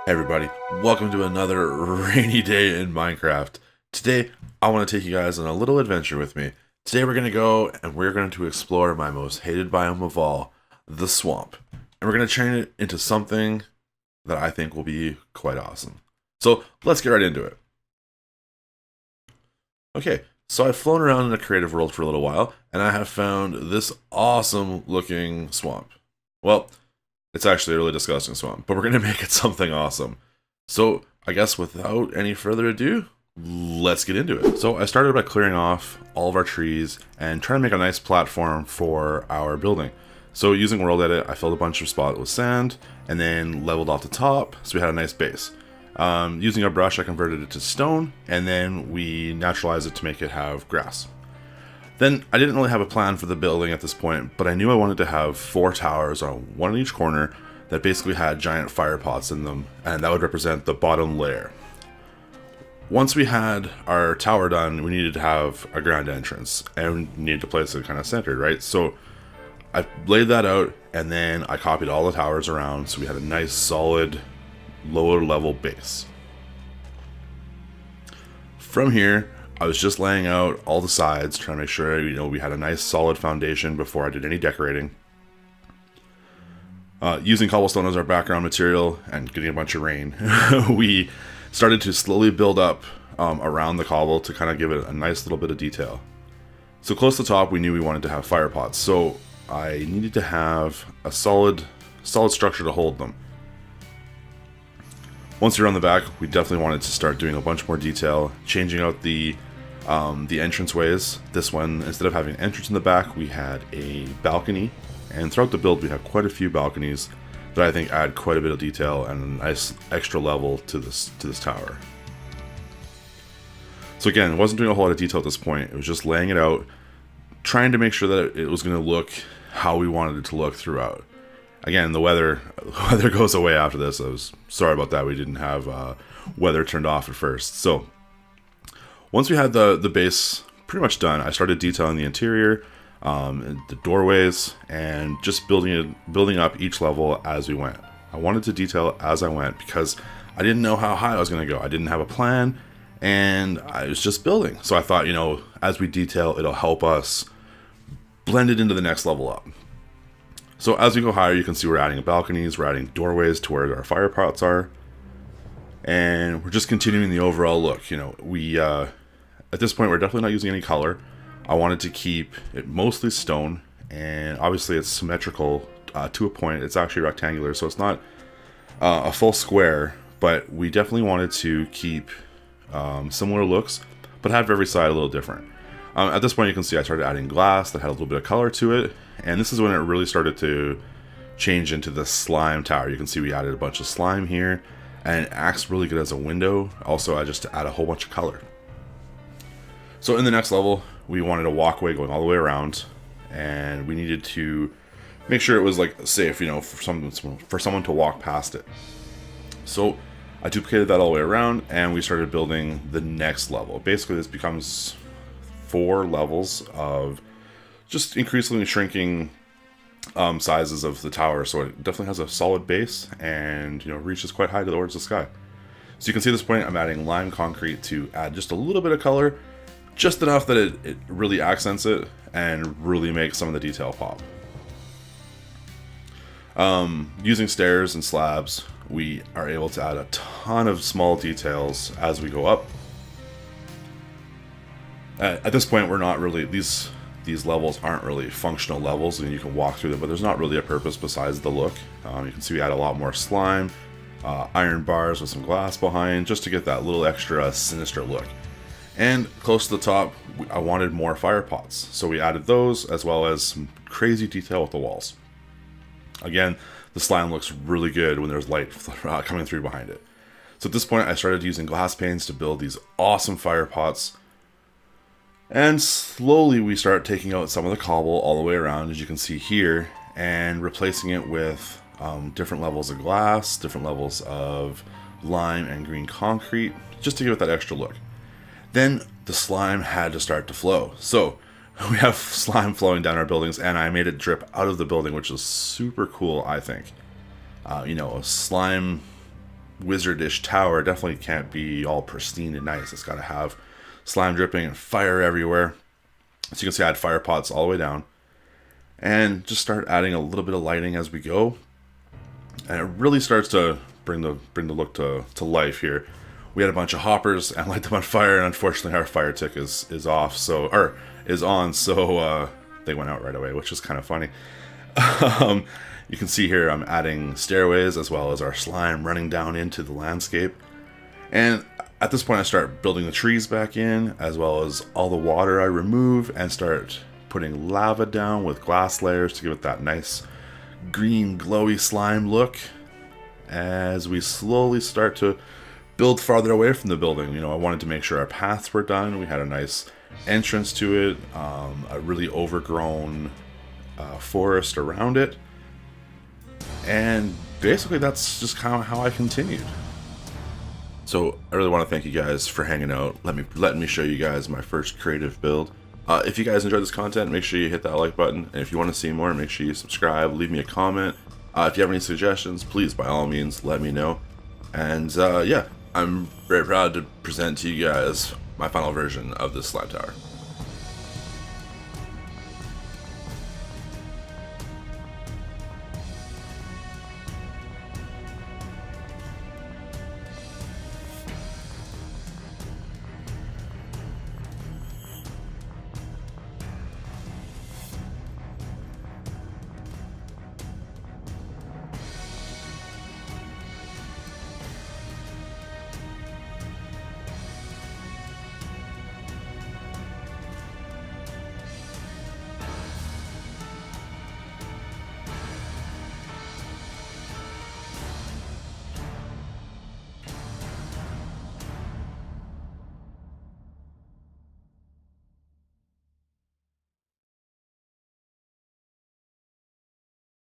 Hey everybody, welcome to another rainy day in Minecraft. Today, I want to take you guys on a little adventure with me. Today we're going to go and we're going to explore my most hated biome of all, the swamp. And we're going to turn it into something that I think will be quite awesome. So, let's get right into it. Okay, so I've flown around in the creative world for a little while, and I have found this awesome looking swamp. Well, it's actually a really disgusting swamp, but we're going to make it something awesome. So, I guess without any further ado, let's get into it. So, I started by clearing off all of our trees and trying to make a nice platform for our building. So, using World Edit, I filled a bunch of spots with sand and then leveled off the top so we had a nice base. Using a brush, I converted it to stone, and then we naturalized it to make it have grass. Then I didn't really have a plan for the building at this point, but I knew I wanted to have 4 towers on one in each corner that basically had giant fire pots in them, and that would represent the bottom layer. Once we had our tower done, we needed to have a grand entrance, and we needed to place it kind of centered, right? So I laid that out, and then I copied all the towers around, so we had a nice solid lower level base. From here, I was just laying out all the sides, trying to make sure, we had a nice solid foundation before I did any decorating. Using cobblestone as our background material and getting a bunch of rain, we started to slowly build up around the cobble to kind of give it a nice little bit of detail. So close to the top, we knew we wanted to have fire pots, so I needed to have a solid structure to hold them. Once you're on the back, we definitely wanted to start doing a bunch more detail, changing out the entranceways. This one, instead of having an entrance in the back, we had a balcony, and throughout the build we have quite a few balconies that I think add quite a bit of detail and a nice extra level to this tower. So again, it wasn't doing a whole lot of detail at this point. It was just laying it out, trying to make sure that it was going to look how we wanted it to look throughout. Again, the weather goes away after this. I was sorry about that. We didn't have weather turned off at first. So once we had the base pretty much done, I started detailing the interior, the doorways, and just building up each level as we went. I wanted to detail as I went because I didn't know how high I was going to go. I didn't have a plan, and I was just building. So I thought, as we detail, it'll help us blend it into the next level up. So as we go higher, you can see we're adding balconies, we're adding doorways to where our fire pots are, and we're just continuing the overall look. We at this point we're definitely not using any color. I wanted to keep it mostly stone, and obviously it's symmetrical to a point. It's actually rectangular, so it's not a full square, but we definitely wanted to keep similar looks, but have every side a little different. At this point, you can see I started adding glass that had a little bit of color to it, and this is when it really started to change into the slime tower. You can see we added a bunch of slime here, and it acts really good as a window. Also, I just add a whole bunch of color. So in the next level, we wanted a walkway going all the way around, and we needed to make sure it was safe, for someone to walk past it. So I duplicated that all the way around, and we started building the next level. Basically, this becomes 4 levels of just increasingly shrinking sizes of the tower, so it definitely has a solid base and reaches quite high towards the sky. So you can see at this point I'm adding lime concrete to add just a little bit of color, just enough that it really accents it and really makes some of the detail pop. Using stairs and slabs, we are able to add a ton of small details as we go up. At this point, we're not really, these levels aren't really functional levels, and you can walk through them, but there's not really a purpose besides the look. You can see we add a lot more slime, iron bars with some glass behind, just to get that little extra sinister look. And close to the top, I wanted more fire pots, so we added those, as well as some crazy detail with the walls. Again, the slime looks really good when there's light coming through behind it. So at this point, I started using glass panes to build these awesome fire pots. And slowly we start taking out some of the cobble all the way around, as you can see here, and replacing it with different levels of glass, different levels of lime and green concrete, just to give it that extra look. Then the slime had to start to flow. So we have slime flowing down our buildings, and I made it drip out of the building, which is super cool, I think. A slime wizardish tower definitely can't be all pristine and nice. It's got to have slime dripping and fire everywhere. So you can see I had fire pots all the way down. And just start adding a little bit of lighting as we go. And it really starts to bring the look to life here. We had a bunch of hoppers and light them on fire, and unfortunately our fire tick is off, so is on, so they went out right away, which is kind of funny. You can see here I'm adding stairways as well as our slime running down into the landscape. And at this point I start building the trees back in, as well as all the water I remove, and start putting lava down with glass layers to give it that nice green glowy slime look as we slowly start to build farther away from the building. I wanted to make sure our paths were done. We had a nice entrance to it, a really overgrown forest around it, and basically that's just kind of how I continued. So I really want to thank you guys for hanging out, letting me show you guys my first creative build. If you guys enjoyed this content, make sure you hit that like button, and if you want to see more, make sure you subscribe, leave me a comment. If you have any suggestions, please by all means let me know. And yeah, I'm very proud to present to you guys my final version of this slime tower.